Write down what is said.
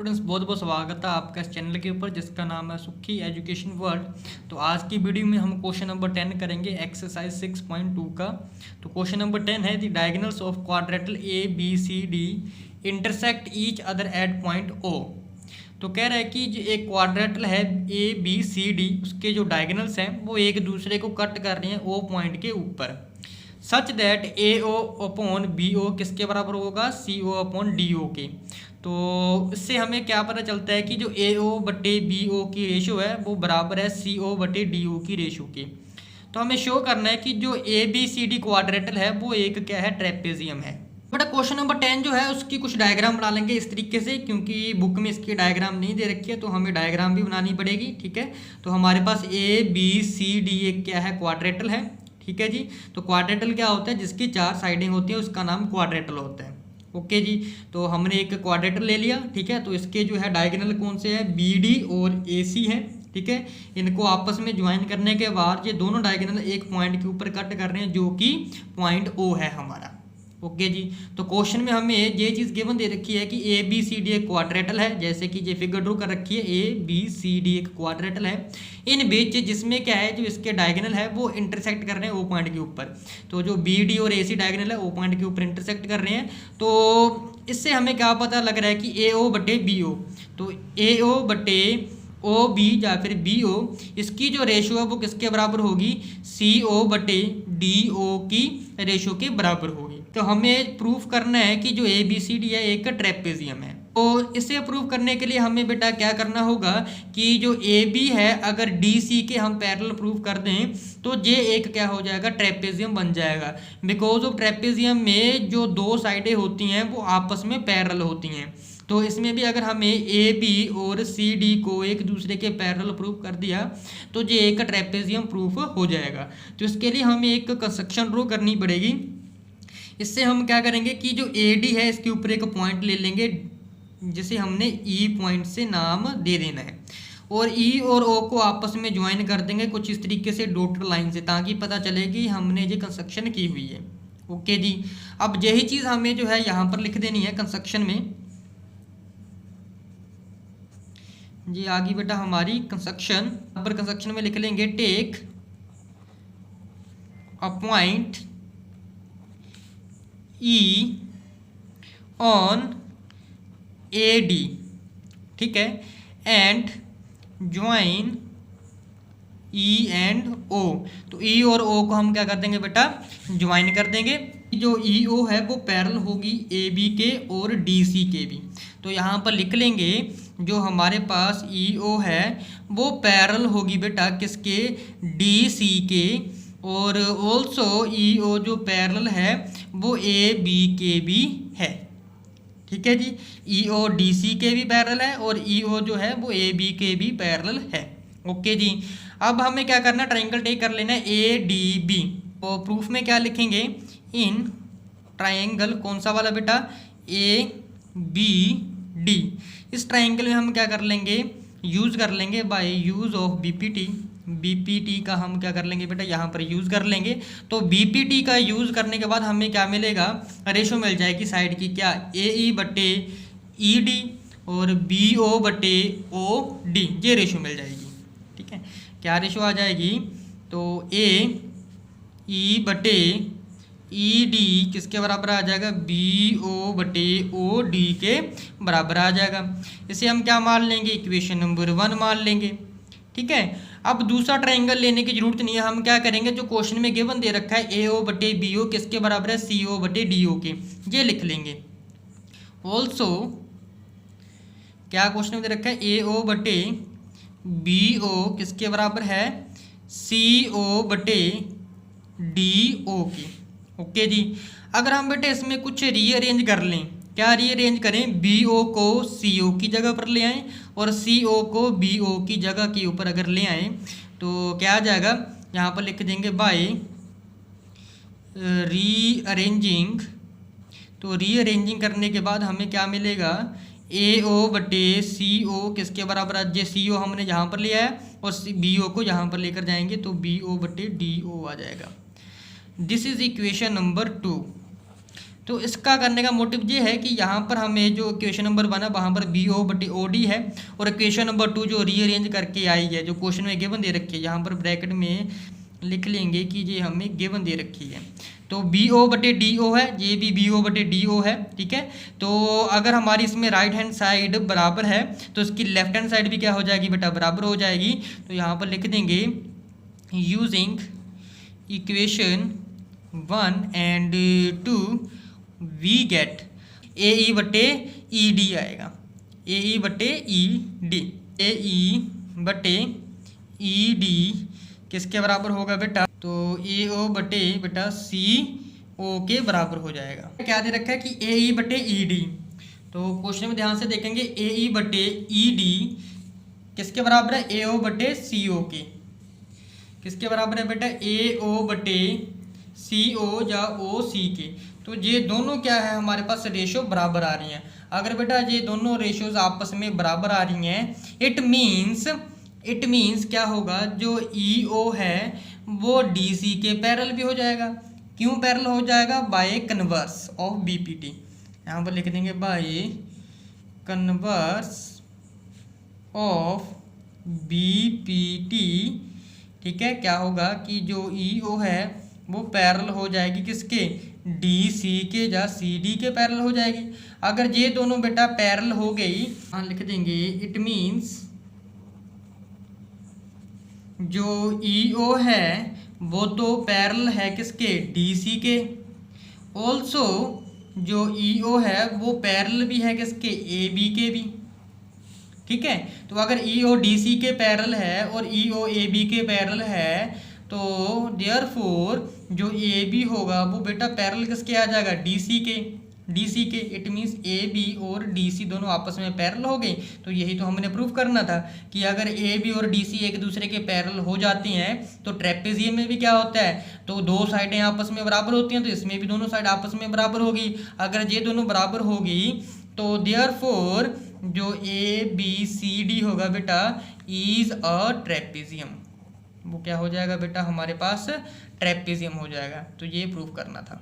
Students बहुत बहुत स्वागत है आपका इस चैनल के ऊपर जिसका नाम है सुखी एजुकेशन वर्ल्ड। तो आज की वीडियो में हम क्वेश्चन नंबर 10 करेंगे एक्सरसाइज 6.2 का। तो क्वेश्चन नंबर 10 है the diagonals of quadrilateral A B C D intersect each other at point O. तो कह रहा है कि जो एक क्वाड्रेटल है ए बी सी डी उसके जो डायगोनल्स हैं वो एक दूसरे को कट कर रहे हैं ओ पॉइंट के ऊपर, such that A O upon B O किसके बराबर होगा, सी ओ अपॉन डी ओ के। तो इससे हमें क्या पता चलता है कि जो ए ओ बटे बी ओ की रेशो है वो बराबर है सी ओ बटे डी ओ की रेशो के। तो हमें शो करना है कि जो A B C D quadrilateral है वो एक क्या है, ट्रेपेजियम है। बट क्वेश्चन नंबर 10 जो है उसकी कुछ डायग्राम बना लेंगे इस तरीके से, क्योंकि बुक में इसकी डायग्राम नहीं दे रखी है तो हमें डायग्राम भी बनानी पड़ेगी। ठीक है, तो हमारे पास ए बी सी डी एक क्या है, क्वाड्रेटल है। ठीक है जी, तो क्वाड्रेटल क्या होता है, जिसकी 4 साइडें होती हैं उसका नाम क्वाड्रेटल होता है। ओके जी, तो हमने एक क्वाड्रेटल ले लिया। ठीक है, तो इसके जो है डायगोनल कौन से हैं, बी डी और ए सी है। ठीक है, इनको आपस में ज्वाइन करने के बाद ये दोनों डायगोनल एक पॉइंट के ऊपर कट कर रहे हैं जो कि पॉइंट ओ है हमारा। ओके जी, तो क्वेश्चन में हमें ये चीज़ गिवन दे रखी है कि ए बी सी डी एक क्वाड्रेटल है, जैसे कि ये फिगर ड्रॉ कर रखी है, ए बी सी डी एक क्वाड्रेटल है इन बीच, जिसमें क्या है जो इसके डायगोनल है वो इंटरसेक्ट कर रहे हैं ओ पॉइंट के ऊपर। तो जो बी डी और ए सी डायगोनल है ओ पॉइंट के ऊपर इंटरसेक्ट कर रहे हैं। तो इससे हमें क्या पता लग रहा है कि ए ओ बटे बी ओ, तो ए ओ बटे ओ बी या फिर बी ओ, इसकी जो रेशो है वो किसके बराबर होगी, सी ओ बटे डी ओ की रेशो के बराबर होगी। तो हमें प्रूफ करना है कि जो ए बी सी डी है एक ट्रेपेजियम है। तो इसे प्रूफ करने के लिए हमें बेटा क्या करना होगा कि जो ए बी है अगर डी सी के हम पैरेलल प्रूफ कर दें तो ये एक क्या हो जाएगा, ट्रेपेजियम बन जाएगा। बिकॉज ऑफ ट्रेपेजियम में जो दो साइडें होती हैं वो आपस में पैरेलल होती हैं। तो इसमें भी अगर हमें ए बी और सी डी को एक दूसरे के पैरेलल प्रूफ कर दिया तो ये एक ट्रेपेजियम प्रूफ हो जाएगा। तो इसके लिए हमें एक कंस्ट्रक्शन ड्रॉ करनी पड़ेगी। इससे हम क्या करेंगे कि जो ए डी है इसके ऊपर एक पॉइंट ले लेंगे जिसे हमने ई पॉइंट से नाम दे देना है, और ई और ओ को आपस में ज्वाइन कर देंगे कुछ इस तरीके से डॉटेड लाइन से, ताकि पता चले कि हमने ये कंस्ट्रक्शन की हुई है। ओके जी, अब यही चीज़ हमें जो है यहाँ पर लिख देनी है कंस्ट्रक्शन में। ये आगे बेटा हमारी कंस्ट्रक्शन, यहाँ पर कंस्ट्रक्शन में लिख लेंगे take a point E on A D, ठीक है, and join E and O. तो ई और ओ को हम क्या कर देंगे बेटा, ज्वाइन कर देंगे। जो ई ओ है वो पैरेलल होगी ए बी के और डी सी के भी। तो यहाँ पर लिख लेंगे जो हमारे पास ई ओ है वो पैरेलल होगी बेटा किसके, डी सी के, और ऑल्सो ई ओ जो पैरेलल है वो ए बी के भी है। ठीक है जी, ई ओ डी सी के भी पैरेलल है और ई ओ जो है वो ए बी के भी पैरेलल है। ओके जी, अब हमें क्या करना है, ट्रायंगल टेक कर लेना है ए डी बी। तो प्रूफ में क्या लिखेंगे, इन ट्रायंगल कौन सा वाला बेटा, ए बी डी। इस ट्रायंगल में हम क्या कर लेंगे, यूज़ कर लेंगे by use of BPT. BPT का हम क्या कर लेंगे बेटा, यहाँ पर यूज़ कर लेंगे। तो बीपीटी का यूज़ करने के बाद हमें क्या मिलेगा, रेशो मिल जाएगी साइड की, क्या, ए ई बटे ई डी और बी ओ बटे ओ डी, ये रेशो मिल जाएगी। ठीक है, क्या रेशो आ जाएगी, तो ए ई बटे ई डी किसके बराबर आ जाएगा, बी ओ बटे ओ डी के बराबर आ जाएगा। इसे हम क्या मान लेंगे, इक्वेशन नंबर 1 मान लेंगे। ठीक है, अब दूसरा ट्रायंगल लेने की जरूरत नहीं है, हम क्या करेंगे, जो क्वेश्चन में गिवन दे रखा है ए ओ बटे बी ओ किसके बराबर है, सी ओ बटे डी ओ के, ये लिख लेंगे। ऑल्सो क्या क्वेश्चन में दे रखा है, ए ओ बटे बी ओ किसके बराबर है, सी ओ बटे डी ओ के। ओके जी, अगर हम बेटे इसमें कुछ रीअरेंज कर लें, क्या रीअरेंज करें, बी ओ को सी ओ की जगह पर ले आएँ और सी ओ को बी ओ की जगह के ऊपर अगर ले आएँ तो क्या आ जाएगा, यहाँ पर लिख देंगे बाय रीअरेंजिंग। तो रीअरेंजिंग करने के बाद हमें क्या मिलेगा, ए ओ बटे सी ओ किसके बराबर, आज ये सी ओ हमने यहाँ पर लिया है और बी ओ को यहाँ पर लेकर जाएंगे तो बी ओ बटे डी ओ आ जाएगा। This is equation number 2। तो इसका करने का मोटिव ये है कि यहाँ पर हमें जो इक्वेशन नंबर 1 है वहाँ पर BO/OD है, और इक्वेशन नंबर 2 जो रीअरेंज करके आई है, जो क्वेश्चन में गिवन दे रखी है, यहाँ पर ब्रैकेट में लिख लेंगे कि ये हमें गिवन दे रखी है। तो BO/DO है, ये भी BO/DO है, ठीक है। तो अगर हमारी इसमें राइट हैंड साइड बराबर है तो इसकी लेफ्ट हैंड साइड भी क्या हो जाएगी बेटा, बराबर हो जाएगी। तो यहाँ पर लिख देंगे using equation 1 and 2 we get AE/ED आएगा, AE/ED, AE/ED किसके बराबर होगा बेटा, तो AO/बेटा CO के बराबर हो जाएगा। क्या दे रखा है कि AE/ED, तो क्वेश्चन में ध्यान से देखेंगे AE/ED किसके बराबर है, AO/CO के। किसके बराबर है बेटा, AO/CO या OC के। तो ये दोनों क्या है, हमारे पास रेशियो बराबर आ रही हैं। अगर बेटा ये दोनों रेशियोज आपस में बराबर आ रही हैं, इट मीन्स क्या होगा, जो EO है वो DC के पैरेलल भी हो जाएगा। क्यों पैरेलल हो जाएगा, बाय कन्वर्स ऑफ BPT। यहाँ पर लिख देंगे बाय कन्वर्स ऑफ BPT, ठीक है। क्या होगा कि जो EO है वो पैरेलल हो जाएगी किसके, DC के या CD के पैरेलल हो जाएगी। अगर ये दोनों बेटा पैरेलल हो गई, हाँ लिख देंगे इट मीन्स जो EO है वो तो पैरेलल है किसके, DC के। ऑल्सो जो EO है वो पैरेलल भी है किसके, AB के भी, ठीक है। तो अगर EO DC के पैरेलल है और EO AB के पैरेलल है, तो देयरफॉर जो AB होगा वो बेटा पैरेलल किसके आ जाएगा, DC के। इट मीन्स AB और DC दोनों आपस में पैरेलल हो गए। तो यही तो हमने प्रूव करना था कि अगर AB और DC एक दूसरे के पैरेलल हो जाती हैं तो ट्रेपेजियम में भी क्या होता है, तो दो साइडें आपस में बराबर होती हैं, तो इसमें भी दोनों साइड आपस में बराबर होगी। अगर ये दोनों बराबर होगी तो देयरफॉर जो ABCD होगा बेटा इज अ ट्रेपेजियम। वो क्या हो जाएगा बेटा, हमारे पास ट्रेपेजियम हो जाएगा। तो ये प्रूव करना था।